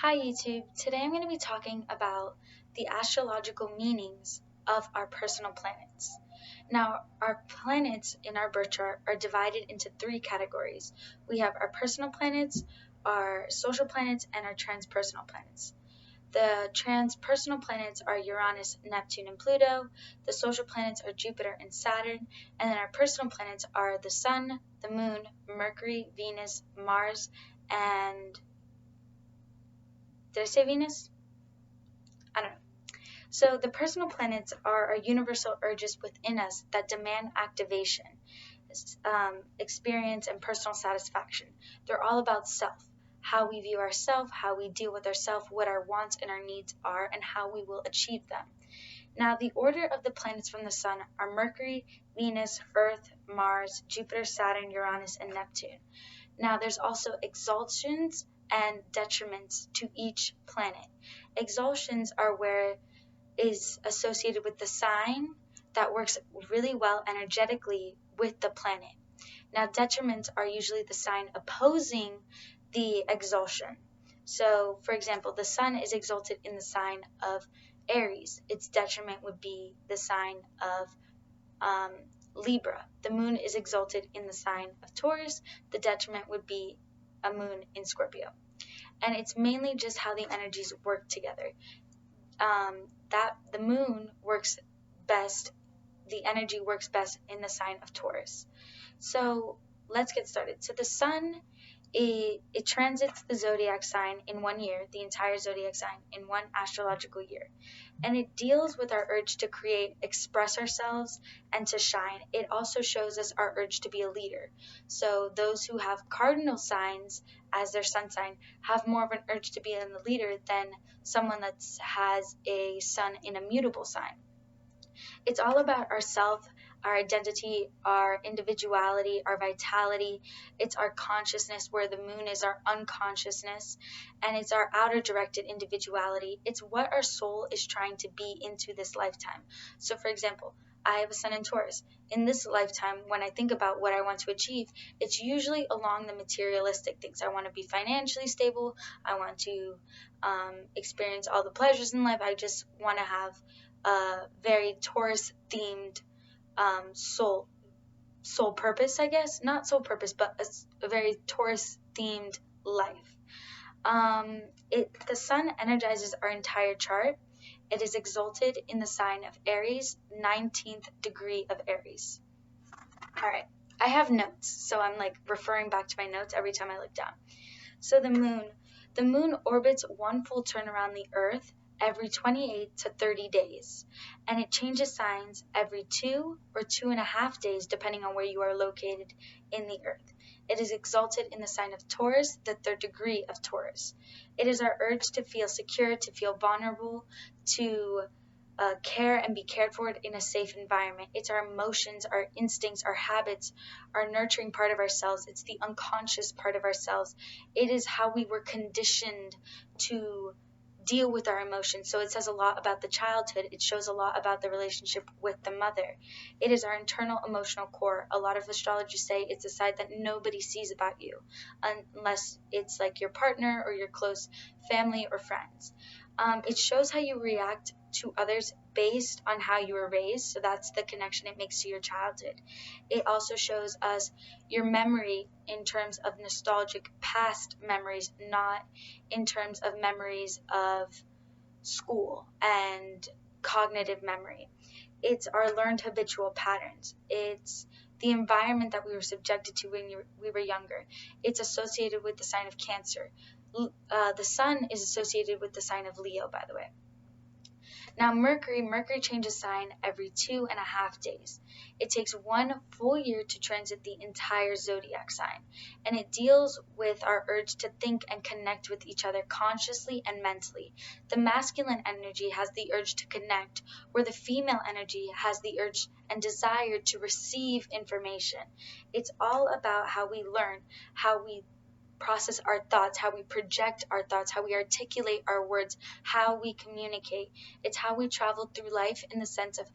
Hi YouTube, today I'm going to be talking about the astrological meanings of our personal planets. Now, our planets in our birth chart are divided into three categories. We have our personal planets, our social planets, and our transpersonal planets. The transpersonal planets are Uranus, Neptune, and Pluto. The social planets are Jupiter and Saturn. And then our personal planets are the Sun, the Moon, Mercury, Venus, Mars, and did I say Venus? I don't know. So the personal planets are our universal urges within us that demand activation, experience, and personal satisfaction. They're all about self, how we view ourselves, how we deal with ourselves, what our wants and our needs are, and how we will achieve them. Now, the order of the planets from the Sun are Mercury, Venus, Earth, Mars, Jupiter, Saturn, Uranus, and Neptune. Now, there's also exaltations and detriments to each planet. Exaltations are where is associated with the sign that works really well energetically with the planet. Now, detriments are usually the sign opposing the exaltation. So, for example, the Sun is exalted in the sign of Aries. Its detriment would be the sign of Libra. The Moon is exalted in the sign of Taurus. The detriment would be a Moon in Scorpio. And it's mainly just how the energies work together. That the Moon works best, the energy works best in the sign of Taurus. So let's get started. So the Sun, it transits the zodiac sign in 1 year, the entire zodiac sign in one astrological year. And it deals with our urge to create, express ourselves, and to shine. It also shows us our urge to be a leader. So those who have cardinal signs as their sun sign have more of an urge to be a leader than someone that has a sun in a mutable sign. It's all about ourself, our identity, our individuality, our vitality. It's our consciousness, where the Moon is our unconsciousness, and it's our outer directed individuality. It's what our soul is trying to be into this lifetime. So for example, I have a Sun in Taurus. In this lifetime, when I think about what I want to achieve, it's usually along the materialistic things. I want to be financially stable. I want to experience all the pleasures in life. I just want to have a very Taurus themed soul purpose, I guess. Not soul purpose, but a very Taurus themed life. The Sun energizes our entire chart. It is exalted in the sign of Aries, 19th degree of Aries. All right, I have notes, so I'm like referring back to my notes every time I look down. So the Moon orbits one full turn around the Earth every 28 to 30 days, and it changes signs every 2 or 2.5 days depending on where you are located in the Earth. It is exalted in the sign of Taurus, the 3rd degree of Taurus. It is our urge to feel secure, to feel vulnerable, to care and be cared for in a safe environment. It's our emotions, our instincts, our habits, our nurturing part of ourselves. It's the unconscious part of ourselves. It is how we were conditioned to deal with our emotions. So it says a lot about the childhood. It shows a lot about the relationship with the mother. It is our internal emotional core. A lot of astrology say it's a side that nobody sees about you unless it's like your partner or your close family or friends. It shows how you react to others based on how you were raised. So that's the connection it makes to your childhood. It also shows us your memory in terms of nostalgic past memories, not in terms of memories of school and cognitive memory. It's our learned habitual patterns. It's the environment that we were subjected to when we were younger. It's associated with the sign of Cancer. The Sun is associated with the sign of Leo, by the way. Now Mercury changes sign every 2.5 days. It takes 1 full year to transit the entire zodiac sign, and it deals with our urge to think and connect with each other consciously and mentally. The masculine energy has the urge to connect, where the female energy has the urge and desire to receive information. It's all about how we learn, how we process our thoughts, how we project our thoughts, how we articulate our words, how we communicate. It's how we travel through life in the sense of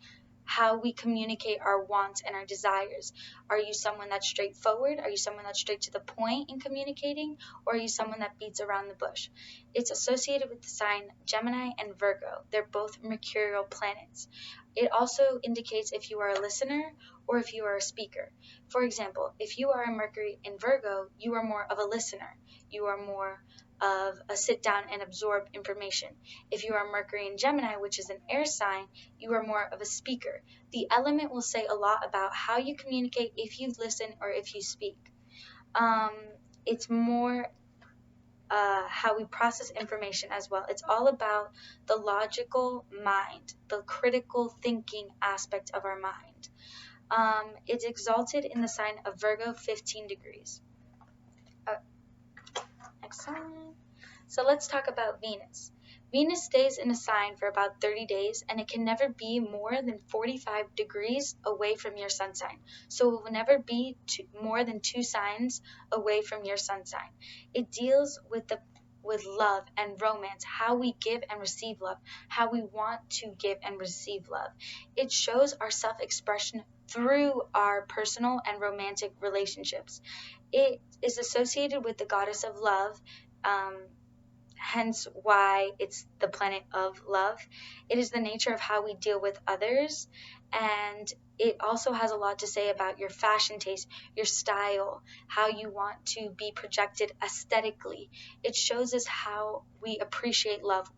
how we communicate our wants and our desires. Are you someone that's straightforward? Are you someone that's straight to the point in communicating? Or are you someone that beats around the bush? It's associated with the sign Gemini and Virgo. They're both mercurial planets. It also indicates if you are a listener or if you are a speaker. For example, if you are a Mercury in Virgo, you are more of a listener. You are more of a sit down and absorb information. If you are Mercury in Gemini, which is an air sign, you are more of a speaker. The element will say a lot about how you communicate, if you listen or if you speak. It's more how we process information as well. It's all about the logical mind, the critical thinking aspect of our mind. It's exalted in the sign of Virgo, 15 degrees. Next slide. So let's talk about Venus. Venus stays in a sign for about 30 days, and it can never be more than 45 degrees away from your sun sign. So it will never be more than 2 signs away from your sun sign. It deals with love and romance, how we give and receive love, how we want to give and receive love. It shows our self-expression through our personal and romantic relationships. It is associated with the goddess of love, hence why it's the planet of love. It is the nature of how we deal with others, and it also has a lot to say about your fashion taste, your style, how you want to be projected aesthetically. It shows us how we appreciate love,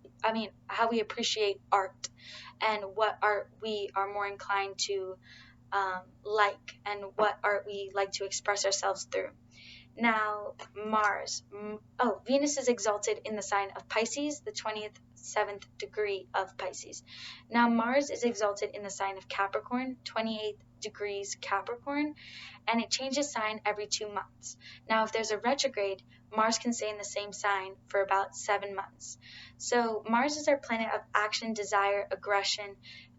how we appreciate art, and what art we are more inclined to like, and what art we like to express ourselves through. Now, Mars. Venus is exalted in the sign of Pisces, the 27th degree of Pisces. Now, Mars is exalted in the sign of Capricorn, 28th degrees Capricorn, and it changes sign every 2 months. Now, if there's a retrograde, Mars can stay in the same sign for about 7 months. So, Mars is our planet of action, desire, aggression,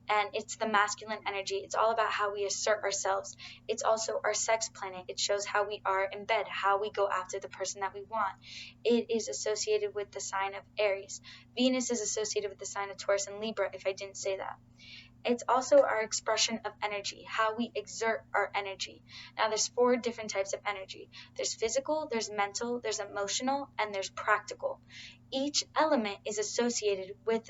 and it's the masculine energy. It's all about how we assert ourselves. It's also our sex planet. It shows how we are in bed, how we go after the person that we want. It is associated with the sign of Aries. Venus is associated with the sign of Taurus and Libra, if I didn't say that. It's also our expression of energy, how we exert our energy. Now, there's 4 different types of energy. There's physical, there's mental, there's emotional, and there's practical. Each element is associated with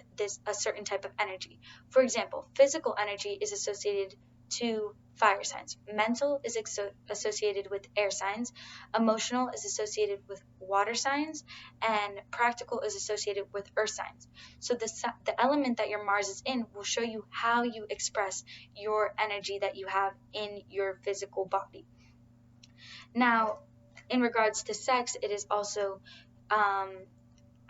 a certain type of energy. For example, physical energy is associated to fire signs. Mental is associated with air signs. Emotional is associated with water signs. And practical is associated with earth signs. So the element that your Mars is in will show you how you express your energy that you have in your physical body. Now, in regards to sex, it is also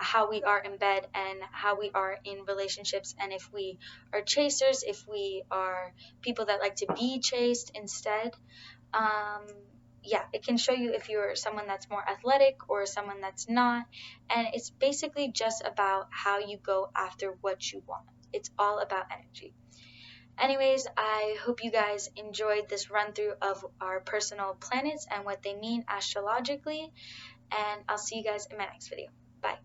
how we are in bed and how we are in relationships, and if we are chasers, if we are people that like to be chased instead. It can show you if you're someone that's more athletic or someone that's not, and it's basically just about how you go after what you want. It's all about energy. Anyways, I hope you guys enjoyed this run through of our personal planets and what they mean astrologically, and I'll see you guys in my next video. Bye.